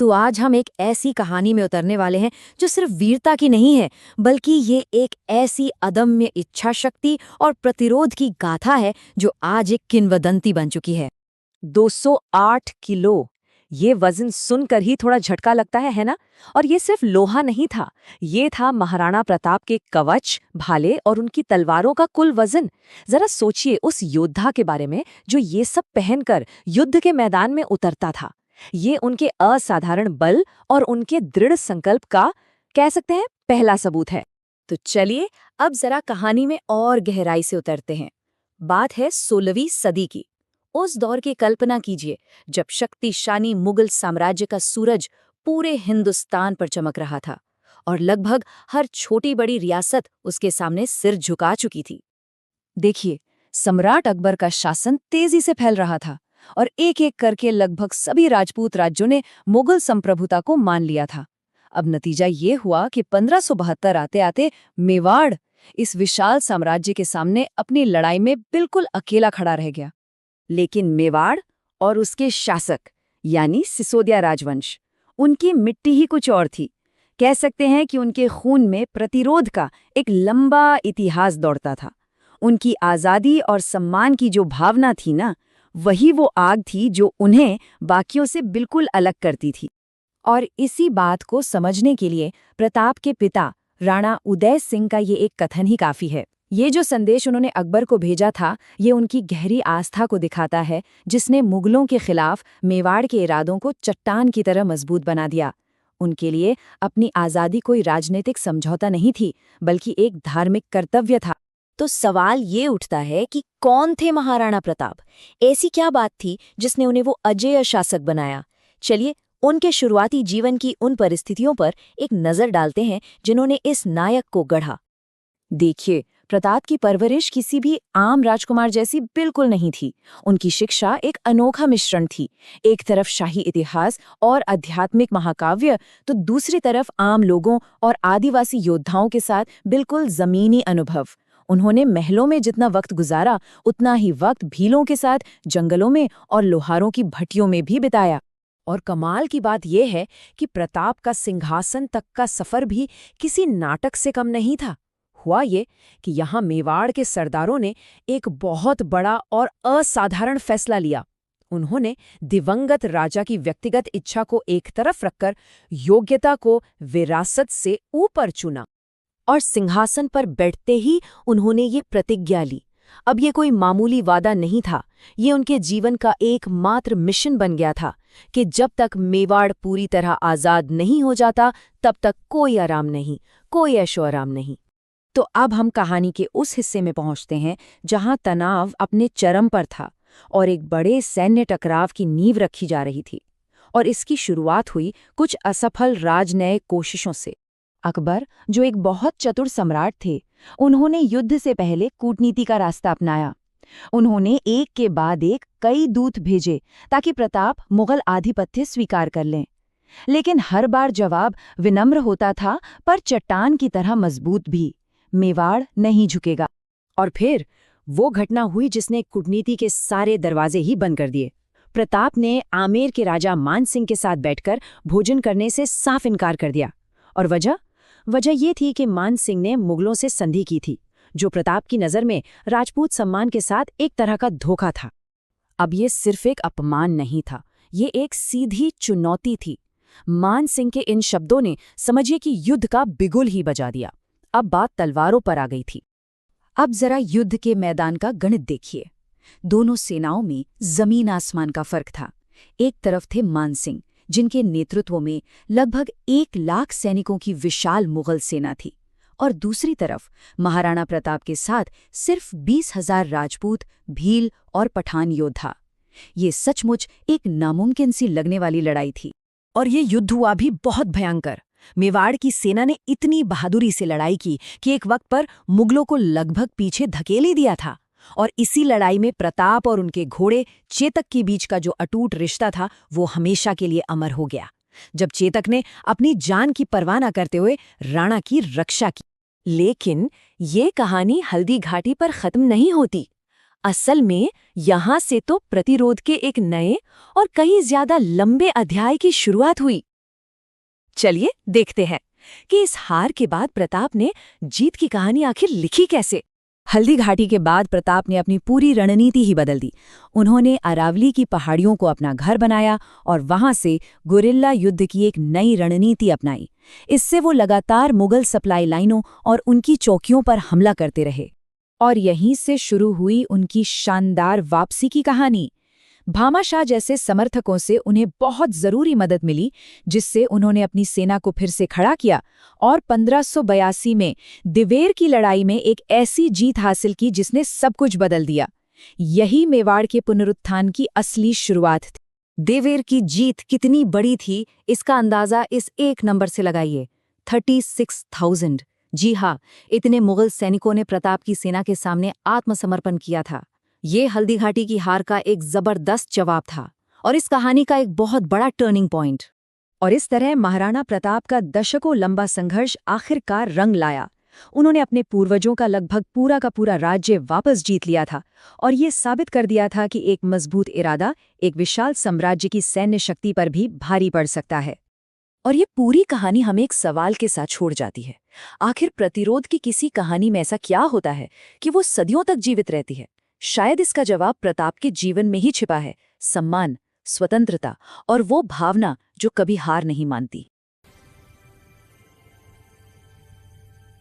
तो आज हम एक ऐसी कहानी में उतरने वाले हैं जो सिर्फ वीरता की नहीं है, बल्कि ये एक ऐसी अदम्य इच्छा शक्ति और प्रतिरोध की गाथा है जो आज एक किंवदंती बन चुकी है। 208 किलो। ये वजन सुनकर ही थोड़ा झटका लगता है ना? और ये सिर्फ लोहा नहीं था, ये था महाराणा प्रताप के कवच, भाले और उनकी तलवारों का कुल वजन। जरा सोचिए उस योद्धा के बारे में जो ये सब पहनकर युद्ध के मैदान में उतरता था। ये उनके असाधारण बल और उनके दृढ़ संकल्प का, कह सकते हैं, पहला सबूत है। तो चलिए अब जरा कहानी में और गहराई से उतरते हैं। बात है 16वीं सदी की। उस दौर की कल्पना कीजिए जब शक्तिशाली मुगल साम्राज्य का सूरज पूरे हिंदुस्तान पर चमक रहा था और लगभग हर छोटी बड़ी रियासत उसके सामने सिर झुका चुकी थी। देखिए, सम्राट अकबर का शासन तेजी से फैल रहा था और एक एक करके लगभग सभी राजपूत राज्यों ने मुगल संप्रभुता को मान लिया था। अब नतीजा ये हुआ कि 1572 आते आते मेवाड़ इस विशाल साम्राज्य के सामने अपनी लड़ाई में बिल्कुल अकेला खड़ा रह गया। लेकिन मेवाड़ और उसके शासक यानी सिसोदिया राजवंश, उनकी मिट्टी ही कुछ और थी। कह सकते हैं कि उनके खून में प्रतिरोध का एक लंबा इतिहास दौड़ता था। उनकी आज़ादी और सम्मान की जो भावना थी ना, वही वो आग थी जो उन्हें बाकियों से बिल्कुल अलग करती थी। और इसी बात को समझने के लिए प्रताप के पिता राणा उदय सिंह का ये एक कथन ही काफी है। ये जो संदेश उन्होंने अकबर को भेजा था, ये उनकी गहरी आस्था को दिखाता है, जिसने मुगलों के खिलाफ मेवाड़ के इरादों को चट्टान की तरह मजबूत बना दिया। उनके लिए अपनी आज़ादी कोई राजनीतिक समझौता नहीं थी, बल्कि एक धार्मिक कर्तव्य था। तो सवाल ये उठता है कि कौन थे महाराणा प्रताप? ऐसी क्या बात थी जिसने उन्हें वो अजेय शासक बनाया? चलिए उनके शुरुआती जीवन की उन परिस्थितियों पर एक नजर डालते हैं जिन्होंने इस नायक को गढ़ा। देखिए, प्रताप की परवरिश किसी भी आम राजकुमार जैसी बिल्कुल नहीं थी। उनकी शिक्षा एक अनोखा मिश्रण थी। एक तरफ शाही इतिहास और आध्यात्मिक महाकाव्य, तो दूसरी तरफ आम लोगों और आदिवासी योद्धाओं के साथ बिल्कुल जमीनी अनुभव। उन्होंने महलों में जितना वक्त गुजारा, उतना ही वक्त भीलों के साथ जंगलों में और लोहारों की भट्टियों में भी बिताया। और कमाल की बात यह है कि प्रताप का सिंहासन तक का सफर भी किसी नाटक से कम नहीं था। हुआ ये कि यहाँ मेवाड़ के सरदारों ने एक बहुत बड़ा और असाधारण फैसला लिया। उन्होंने दिवंगत राजा की व्यक्तिगत इच्छा को एक तरफ रखकर योग्यता को विरासत से ऊपर चुना और सिंहासन पर बैठते ही उन्होंने ये प्रतिज्ञा ली। अब ये कोई मामूली वादा नहीं था, ये उनके जीवन का एकमात्र मिशन बन गया था कि जब तक मेवाड़ पूरी तरह आज़ाद नहीं हो जाता, तब तक कोई आराम नहीं, कोई ऐशो आराम नहीं। तो अब हम कहानी के उस हिस्से में पहुंचते हैं जहां तनाव अपने चरम पर था और एक बड़े सैन्य टकराव की नींव रखी जा रही थी। और इसकी शुरुआत हुई कुछ असफल राजनयिक कोशिशों से। अकबर, जो एक बहुत चतुर सम्राट थे, उन्होंने युद्ध से पहले कूटनीति का रास्ता अपनाया। उन्होंने एक के बाद एक कई दूत भेजे ताकि प्रताप मुगल आधिपत्य स्वीकार कर लें। लेकिन हर बार जवाब विनम्र होता था, पर चट्टान की तरह मजबूत भी। मेवाड़ नहीं झुकेगा। और फिर वो घटना हुई जिसने कूटनीति के सारे दरवाजे ही बंद कर दिए। प्रताप ने आमेर के राजा मान सिंह के साथ बैठकर भोजन करने से साफ इनकार कर दिया। और वजह ये थी कि मान सिंह ने मुगलों से संधि की थी, जो प्रताप की नज़र में राजपूत सम्मान के साथ एक तरह का धोखा था। अब ये सिर्फ एक अपमान नहीं था, ये एक सीधी चुनौती थी। मान सिंह के इन शब्दों ने समझिए कि युद्ध का बिगुल ही बजा दिया। अब बात तलवारों पर आ गई थी। अब जरा युद्ध के मैदान का गणित देखिए। दोनों सेनाओं में जमीन आसमान का फर्क था। एक तरफ थे मान सिंह, जिनके नेतृत्व में लगभग 1 लाख सैनिकों की विशाल मुगल सेना थी, और दूसरी तरफ महाराणा प्रताप के साथ सिर्फ 20,000 राजपूत, भील और पठान योद्धा। ये सचमुच एक नामुमकिन सी लगने वाली लड़ाई थी। और ये युद्ध हुआ भी बहुत भयंकर। मेवाड़ की सेना ने इतनी बहादुरी से लड़ाई की कि एक वक्त पर मुगलों को लगभग पीछे धकेल ही दिया था। और इसी लड़ाई में प्रताप और उनके घोड़े चेतक के बीच का जो अटूट रिश्ता था, वो हमेशा के लिए अमर हो गया, जब चेतक ने अपनी जान की परवाह न करते हुए राणा की रक्षा की। लेकिन ये कहानी हल्दी घाटी पर खत्म नहीं होती। असल में यहाँ से तो प्रतिरोध के एक नए और कहीं ज्यादा लंबे अध्याय की शुरुआत हुई। चलिए देखते हैं कि इस हार के बाद प्रताप ने जीत की कहानी आखिर लिखी कैसे। हल्दी घाटी के बाद प्रताप ने अपनी पूरी रणनीति ही बदल दी। उन्होंने अरावली की पहाड़ियों को अपना घर बनाया और वहां से गुरिल्ला युद्ध की एक नई रणनीति अपनाई। इससे वो लगातार मुगल सप्लाई लाइनों और उनकी चौकियों पर हमला करते रहे। और यहीं से शुरू हुई उनकी शानदार वापसी की कहानी। भामाशाह जैसे समर्थकों से उन्हें बहुत जरूरी मदद मिली, जिससे उन्होंने अपनी सेना को फिर से खड़ा किया और 1582 में दिवेर की लड़ाई में एक ऐसी जीत हासिल की जिसने सब कुछ बदल दिया। यही मेवाड़ के पुनरुत्थान की असली शुरुआत थी। दिवेर की जीत कितनी बड़ी थी, इसका अंदाजा इस एक नंबर से लगाइए, 36,000। जी हाँ, इतने मुगल सैनिकों ने प्रताप की सेना के सामने आत्मसमर्पण किया था। ये हल्दी घाटी की हार का एक जबरदस्त जवाब था और इस कहानी का एक बहुत बड़ा टर्निंग पॉइंट। और इस तरह महाराणा प्रताप का दशकों लंबा संघर्ष आखिरकार रंग लाया। उन्होंने अपने पूर्वजों का लगभग पूरा का पूरा राज्य वापस जीत लिया था और ये साबित कर दिया था कि एक मजबूत इरादा एक विशाल साम्राज्य की सैन्य शक्ति पर भी भारी पड़ सकता है। और ये पूरी कहानी हमें एक सवाल के साथ छोड़ जाती है। आखिर प्रतिरोध की किसी कहानी में ऐसा क्या होता है कि वो सदियों तक जीवित रहती है? शायद इसका जवाब प्रताप के जीवन में ही छिपा है, सम्मान, स्वतंत्रता और वो भावना जो कभी हार नहीं मानती।